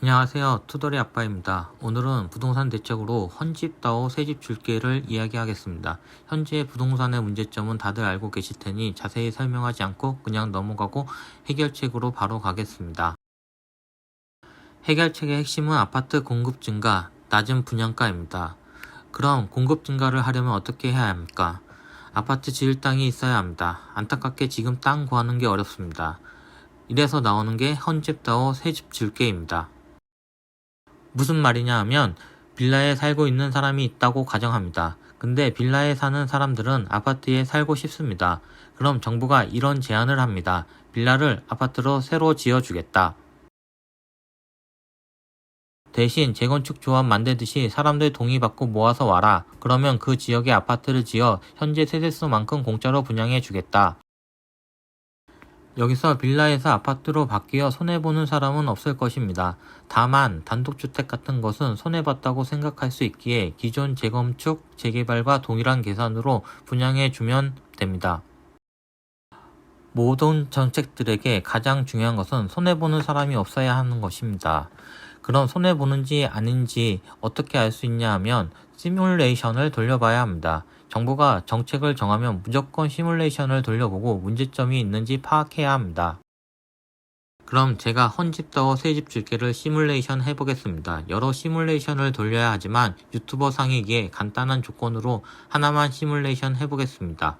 안녕하세요. 투덜이 아빠입니다. 오늘은 부동산 대책으로 헌집다오 새집 줄게를 이야기하겠습니다. 현재 부동산의 문제점은 다들 알고 계실 테니 자세히 설명하지 않고 그냥 넘어가고 해결책으로 바로 가겠습니다. 해결책의 핵심은 아파트 공급 증가, 낮은 분양가입니다. 그럼 공급 증가를 하려면 어떻게 해야 합니까? 아파트 지을 땅이 있어야 합니다. 안타깝게 지금 땅 구하는 게 어렵습니다. 이래서 나오는 게 헌집다오 새집 줄게입니다. 무슨 말이냐 하면 빌라에 살고 있는 사람이 있다고 가정합니다. 근데 빌라에 사는 사람들은 아파트에 살고 싶습니다. 그럼 정부가 이런 제안을 합니다. 빌라를 아파트로 새로 지어주겠다. 대신 재건축 조합 만들듯이 사람들 동의받고 모아서 와라. 그러면 그 지역에 아파트를 지어 현재 세대수만큼 공짜로 분양해 주겠다. 여기서 빌라에서 아파트로 바뀌어 손해보는 사람은 없을 것입니다. 다만 단독주택 같은 것은 손해봤다고 생각할 수 있기에 기존 재건축, 재개발과 동일한 계산으로 분양해주면 됩니다. 모든 정책들에게 가장 중요한 것은 손해보는 사람이 없어야 하는 것입니다. 그럼 손해보는지 아닌지 어떻게 알 수 있냐 하면 시뮬레이션을 돌려봐야 합니다. 정부가 정책을 정하면 무조건 시뮬레이션을 돌려보고 문제점이 있는지 파악해야 합니다. 그럼 제가 헌집다오 새집 줄게를 시뮬레이션 해보겠습니다. 여러 시뮬레이션을 돌려야 하지만 유튜버 상이기에 간단한 조건으로 하나만 시뮬레이션 해보겠습니다.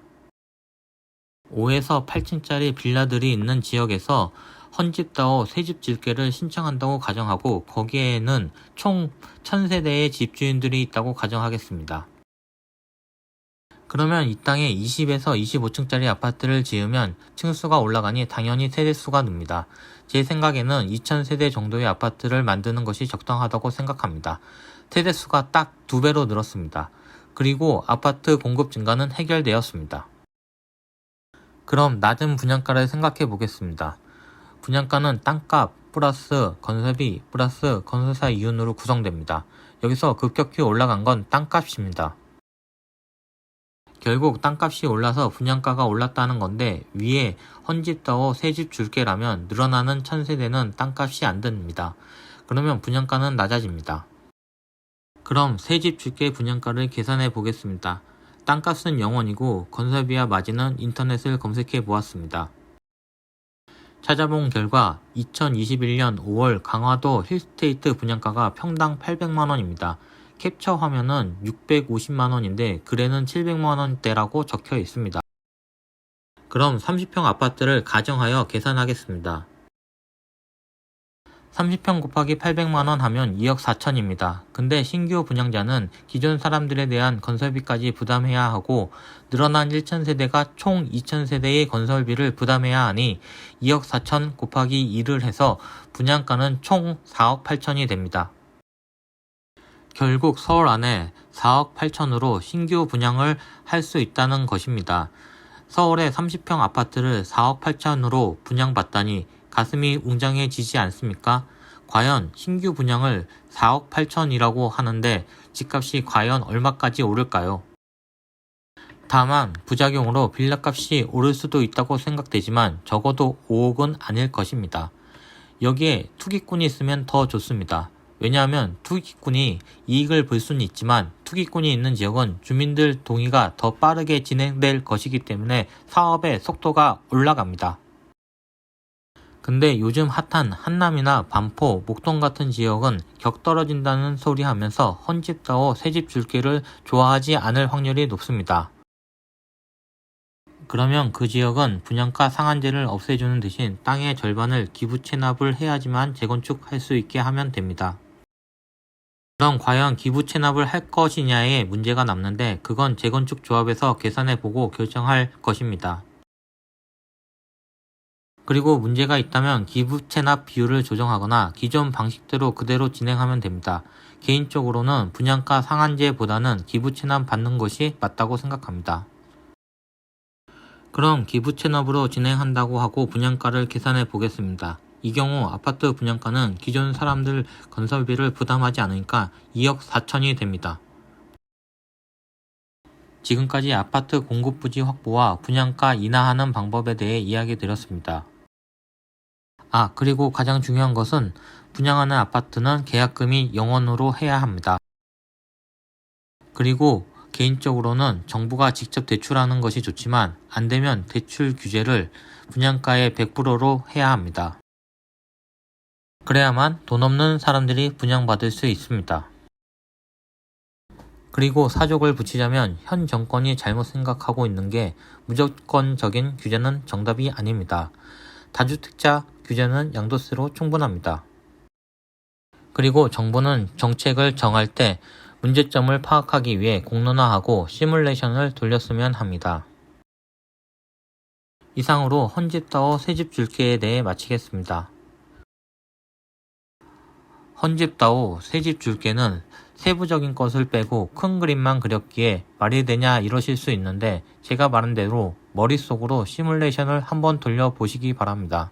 5에서 8층짜리 빌라들이 있는 지역에서 헌집다오 새집 줄게를 신청한다고 가정하고 거기에는 총 1000세대의 집주인들이 있다고 가정하겠습니다. 그러면 이 땅에 20에서 25층짜리 아파트를 지으면 층수가 올라가니 당연히 세대수가 늡니다. 제 생각에는 2000세대 정도의 아파트를 만드는 것이 적당하다고 생각합니다. 세대수가 딱 2배로 늘었습니다. 그리고 아파트 공급 증가는 해결되었습니다. 그럼 낮은 분양가를 생각해 보겠습니다. 분양가는 땅값 플러스 건설비 플러스 건설사 이윤으로 구성됩니다. 여기서 급격히 올라간 건 땅값입니다. 결국 땅값이 올라서 분양가가 올랐다는 건데 위에 헌집다오 새집 줄게라면 늘어나는 1000세대는 땅값이 안 듭니다. 그러면 분양가는 낮아집니다. 그럼 새집 줄게 분양가를 계산해 보겠습니다. 땅값은 0원이고 건설비와 마진은 인터넷을 검색해 보았습니다. 찾아본 결과 2021년 5월 강화도 힐스테이트 분양가가 평당 800만원입니다. 캡처 화면은 650만원인데 글에는 700만원대라고 적혀 있습니다. 그럼 30평 아파트를 가정하여 계산하겠습니다. 30평 곱하기 800만원 하면 2억 4천입니다. 근데 신규 분양자는 기존 사람들에 대한 건설비까지 부담해야 하고 늘어난 1000세대가 총 2000세대의 건설비를 부담해야 하니 2억 4천 곱하기 2를 해서 분양가는 총 4억 8천이 됩니다. 결국 서울 안에 4억 8천으로 신규 분양을 할 수 있다는 것입니다. 서울의 30평 아파트를 4억 8천으로 분양받다니 가슴이 웅장해지지 않습니까? 과연 신규 분양을 4억 8천이라고 하는데 집값이 과연 얼마까지 오를까요? 다만 부작용으로 빌라값이 오를 수도 있다고 생각되지만 적어도 5억은 아닐 것입니다. 여기에 투기꾼이 있으면 더 좋습니다. 왜냐하면 투기꾼이 이익을 볼 수는 있지만 투기꾼이 있는 지역은 주민들 동의가 더 빠르게 진행될 것이기 때문에 사업의 속도가 올라갑니다. 근데 요즘 핫한 한남이나 반포, 목동 같은 지역은 격 떨어진다는 소리 하면서 헌집다오 새집 줄게를 좋아하지 않을 확률이 높습니다. 그러면 그 지역은 분양가 상한제를 없애주는 대신 땅의 절반을 기부 체납을 해야지만 재건축할 수 있게 하면 됩니다. 그럼 과연 기부 체납을 할 것이냐에 문제가 남는데 그건 재건축 조합에서 계산해보고 결정할 것입니다. 그리고 문제가 있다면 기부 체납 비율을 조정하거나 기존 방식대로 그대로 진행하면 됩니다. 개인적으로는 분양가 상한제보다는 기부 체납 받는 것이 맞다고 생각합니다. 그럼 기부 체납으로 진행한다고 하고 분양가를 계산해 보겠습니다. 이 경우 아파트 분양가는 기존 사람들 건설비를 부담하지 않으니까 2억 4천이 됩니다. 지금까지 아파트 공급 부지 확보와 분양가 인하하는 방법에 대해 이야기 드렸습니다. 그리고 가장 중요한 것은 분양하는 아파트는 계약금이 0원으로 해야 합니다. 그리고 개인적으로는 정부가 직접 대출하는 것이 좋지만 안되면 대출 규제를 분양가의 100%로 해야 합니다. 그래야만 돈 없는 사람들이 분양받을 수 있습니다. 그리고 사족을 붙이자면 현 정권이 잘못 생각하고 있는 게 무조건적인 규제는 정답이 아닙니다. 다주택자 규제는 양도세로 충분합니다. 그리고 정부는 정책을 정할 때 문제점을 파악하기 위해 공론화하고 시뮬레이션을 돌렸으면 합니다. 이상으로 헌집다오 새집 줄게에 대해 마치겠습니다. 헌집다오 새집 줄게는 세부적인 것을 빼고 큰 그림만 그렸기에 말이 되냐 이러실 수 있는데 제가 말한 대로 머릿속으로 시뮬레이션을 한번 돌려보시기 바랍니다.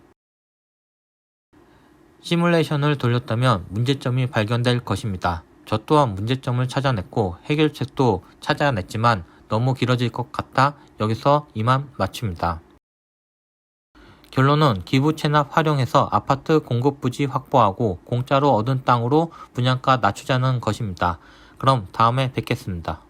시뮬레이션을 돌렸다면 문제점이 발견될 것입니다. 저 또한 문제점을 찾아냈고 해결책도 찾아냈지만 너무 길어질 것 같아 여기서 이만 마칩니다. 결론은 기부 체납 활용해서 아파트 공급 부지 확보하고 공짜로 얻은 땅으로 분양가 낮추자는 것입니다. 그럼 다음에 뵙겠습니다.